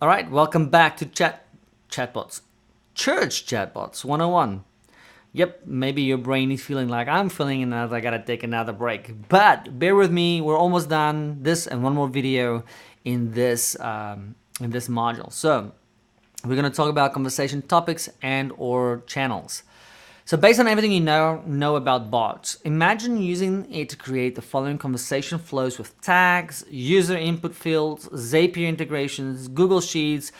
All right, welcome back to Chatbots. Church Chatbots 101. Yep, maybe your brain is feeling like I'm feeling and I gotta take another break. But bear with me, we're almost done. This and one more video in this module. So we're gonna talk about conversation topics and or channels. So based on everything you know about bots, imagine using it to create the following conversation flows with tags, user input fields, Zapier integrations, Google Sheets,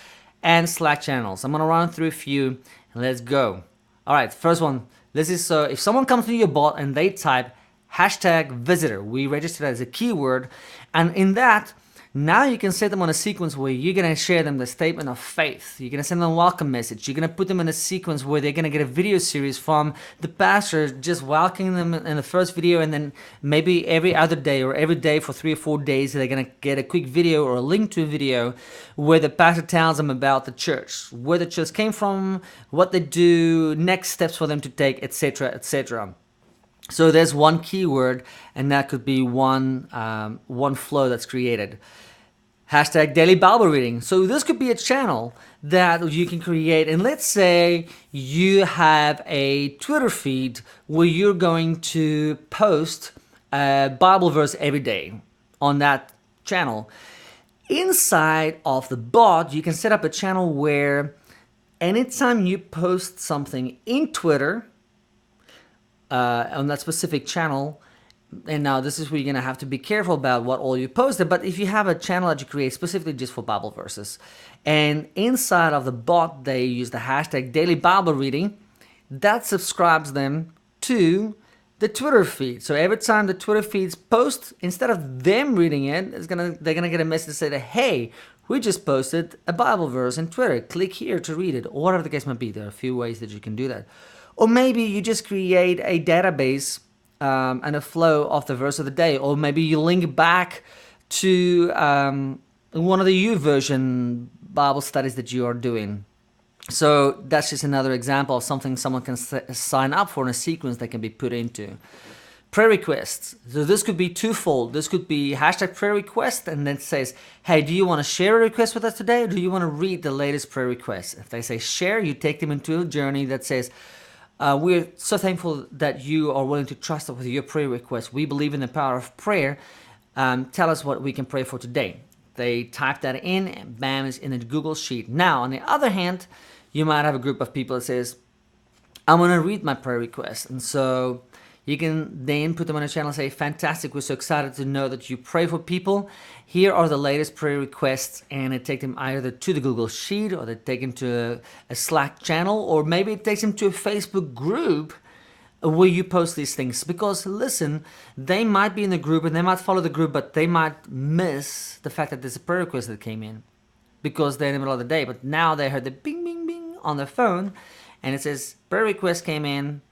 and Slack channels. I'm gonna run through a few and let's go. All right, first one. This is so if someone comes to your bot and they type hashtag visitor, we register that as a keyword, and in that, now you can set them on a sequence where you're going to share them the statement of faith. You're going to send them a welcome message. You're going to put them in a sequence where they're going to get a video series from the pastor just welcoming them in the first video, and then maybe every other day or every day for 3 or 4 days they're going to get a quick video or a link to a video where the pastor tells them about the church, where the church came from, what they do, next steps for them to take, etc., etc. So there's one keyword, and that could be one flow that's created. Hashtag daily Bible reading. So this could be a channel that you can create. And let's say you have a Twitter feed where you're going to post a Bible verse every day on that channel. Inside of the bot, you can set up a channel where anytime you post something in Twitter, on that specific channel, and now this is where you're going to have to be careful about what all you posted, but if you have a channel that you create specifically just for Bible verses, and inside of the bot they use the hashtag daily Bible reading, that subscribes them to the Twitter feed. So every time the Twitter feeds post, instead of them reading it, they're gonna get a message to say that, hey, we just posted a Bible verse in Twitter. Click here to read it, or whatever the case might be. There are a few ways that you can do that. Or maybe you just create a database and a flow of the verse of the day. Or maybe you link back to one of the YouVersion Bible studies that you are doing. So that's just another example of something someone can sign up for in a sequence that can be put into. Prayer requests. So this could be twofold. This could be hashtag prayer request, and then it says, hey, do you want to share a request with us today, or do you want to read the latest prayer request? If they say share, you take them into a journey that says, we're so thankful that you are willing to trust us with your prayer request. We believe in the power of prayer. Tell us what we can pray for today. They type that in, and bam, it's in a Google Sheet. Now, on the other hand, you might have a group of people that says, I'm going to read my prayer request. And so you can then put them on a channel and say, fantastic, we're so excited to know that you pray for people. Here are the latest prayer requests, and it takes them either to the Google Sheet, or they take them to a Slack channel, or maybe it takes them to a Facebook group where you post these things. Because listen, they might be in the group and they might follow the group, but they might miss the fact that there's a prayer request that came in because they're in the middle of the day. But now they heard the bing, bing, bing on their phone, and it says prayer request came in.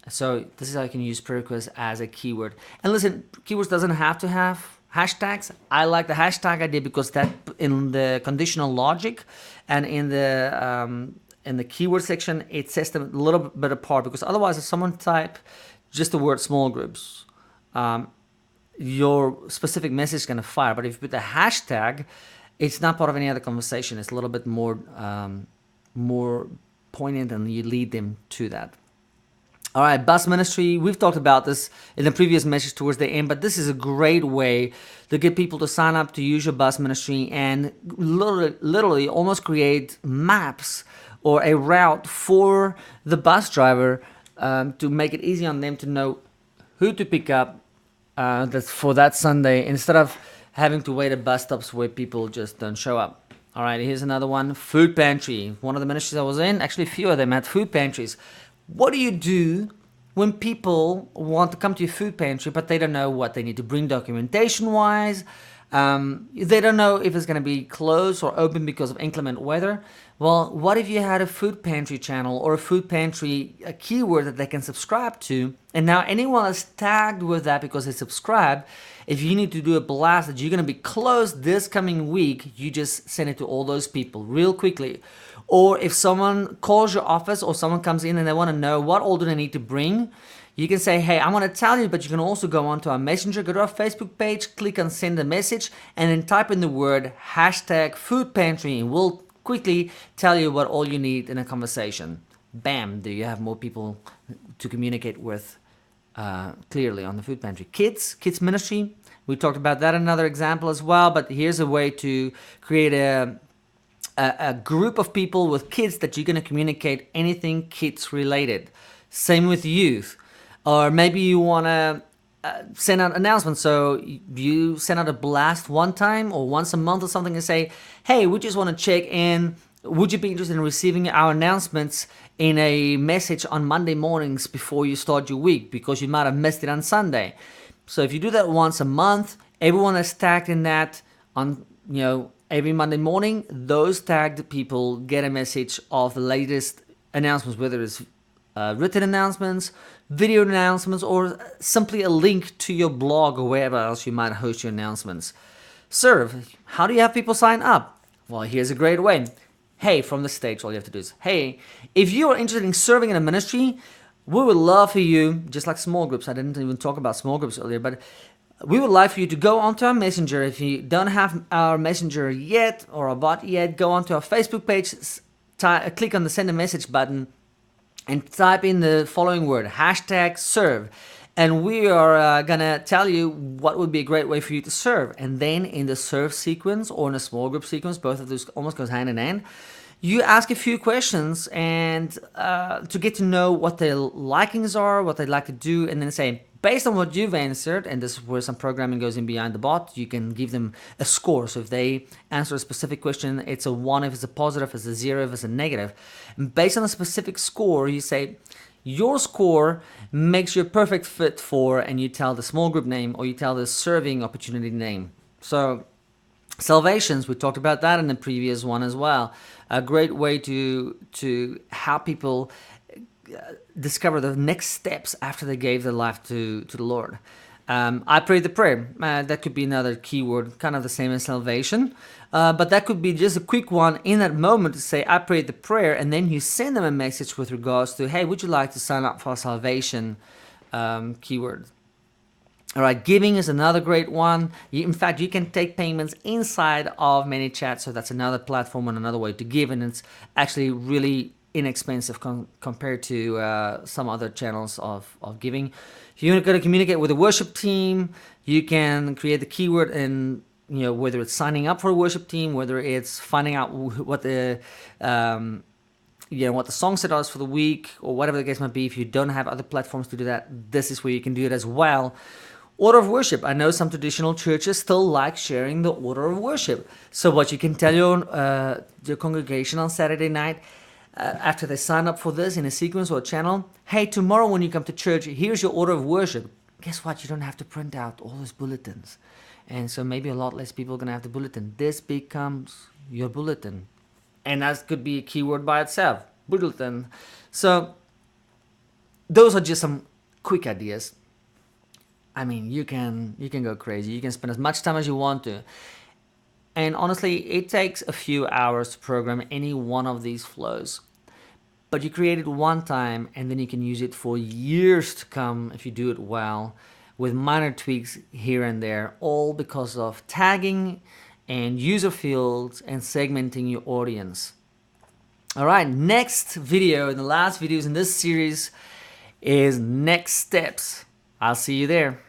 So this is how you can use prayer request as a keyword. And listen, keywords doesn't have to have hashtags. I like the hashtag idea because that in the conditional logic and in the keyword section, it sets them a little bit apart, because otherwise if someone type just the word small groups, your specific message is going to fire. But if you put the hashtag, it's not part of any other conversation. It's a little bit more poignant, and you lead them to that. All right, bus ministry. We've talked about this in the previous message towards the end, but this is a great way to get people to sign up to use your bus ministry and literally almost create maps or a route for the bus driver, to make it easy on them to know who to pick up for that Sunday, instead of having to wait at bus stops where people just don't show up. All right, here's another one. Food pantry. One of the ministries I was in, actually a few of them had food pantries. What do you do when people want to come to your food pantry, but they don't know what they need to bring documentation-wise? They don't know if it's going to be closed or open because of inclement weather. Well, what if you had a food pantry channel or a food pantry a keyword that they can subscribe to? And now anyone that's tagged with that because they subscribe, if you need to do a blast that you're going to be closed this coming week, you just send it to all those people real quickly. Or if someone calls your office or someone comes in and they want to know what all do they need to bring, You can say, hey, I want to tell you, but you can also go onto our messenger, go to our Facebook page, click on send a message, and then type in the word hashtag food pantry, and we'll quickly tell you what all you need in a conversation. Bam, there you have more people to communicate with clearly on the food pantry. Kids ministry, we talked about that in another example as well, but here's a way to create a group of people with kids that you're going to communicate anything kids related. Same with youth. Or maybe you want to send out announcements. So you send out a blast one time or once a month or something and say, hey, we just want to check in. Would you be interested in receiving our announcements in a message on Monday mornings before you start your week, because you might have missed it on Sunday? So if you do that once a month, everyone that's tagged in that on, every Monday morning, those tagged people get a message of the latest announcements, whether it's written announcements, video announcements, or simply a link to your blog or wherever else you might host your announcements. Serve. How do you have people sign up? Well, here's a great way. Hey, from the stage, all you have to do is, hey, if you are interested in serving in a ministry, we would love for you, just like small groups. I didn't even talk about small groups earlier, but we would like for you to go onto our messenger. If you don't have our messenger yet or a bot yet, go onto our Facebook page, click on the send a message button, and type in the following word, hashtag serve. And we are going to tell you what would be a great way for you to serve. And then in the serve sequence or in a small group sequence, both of those almost goes hand in hand, you ask a few questions and to get to know what their likings are, what they'd like to do, and then say, based on what you've answered, and this is where some programming goes in behind the bot, you can give them a score. So if they answer a specific question, it's a 1 if it's a positive, it's a 0 if it's a negative. And based on a specific score, you say, your score makes you a perfect fit for, and you tell the small group name or you tell the serving opportunity name. So salvations, we talked about that in the previous one as well. A great way to help people discover the next steps after they gave their life to the Lord. I prayed the prayer. That could be another keyword, kind of the same as salvation. But that could be just a quick one in that moment to say, I prayed the prayer, and then you send them a message with regards to, hey, would you like to sign up for salvation keyword? All right, giving is another great one. In fact, you can take payments inside of ManyChat, so that's another platform and another way to give, and it's actually really inexpensive compared to some other channels of giving. If you're going to communicate with a worship team, you can create the keyword and whether it's signing up for a worship team, whether it's finding out what the what the song set is for the week, or whatever the case might be. If you don't have other platforms to do that, this is where you can do it as well. Order of worship. I know some traditional churches still like sharing the order of worship. So what you can tell your congregation on Saturday night, after they sign up for this in a sequence or a channel, hey, tomorrow when you come to church, here's your order of worship. Guess what? You don't have to print out all those bulletins. And so maybe a lot less people are going to have the bulletin. This becomes your bulletin. And that could be a keyword by itself, bulletin. So those are just some quick ideas. I mean, you can go crazy. You can spend as much time as you want to. And honestly, it takes a few hours to program any one of these flows. But you create it one time, and then you can use it for years to come if you do it well, with minor tweaks here and there, all because of tagging and user fields and segmenting your audience. All right, next video, and the last videos in this series is next steps. I'll see you there.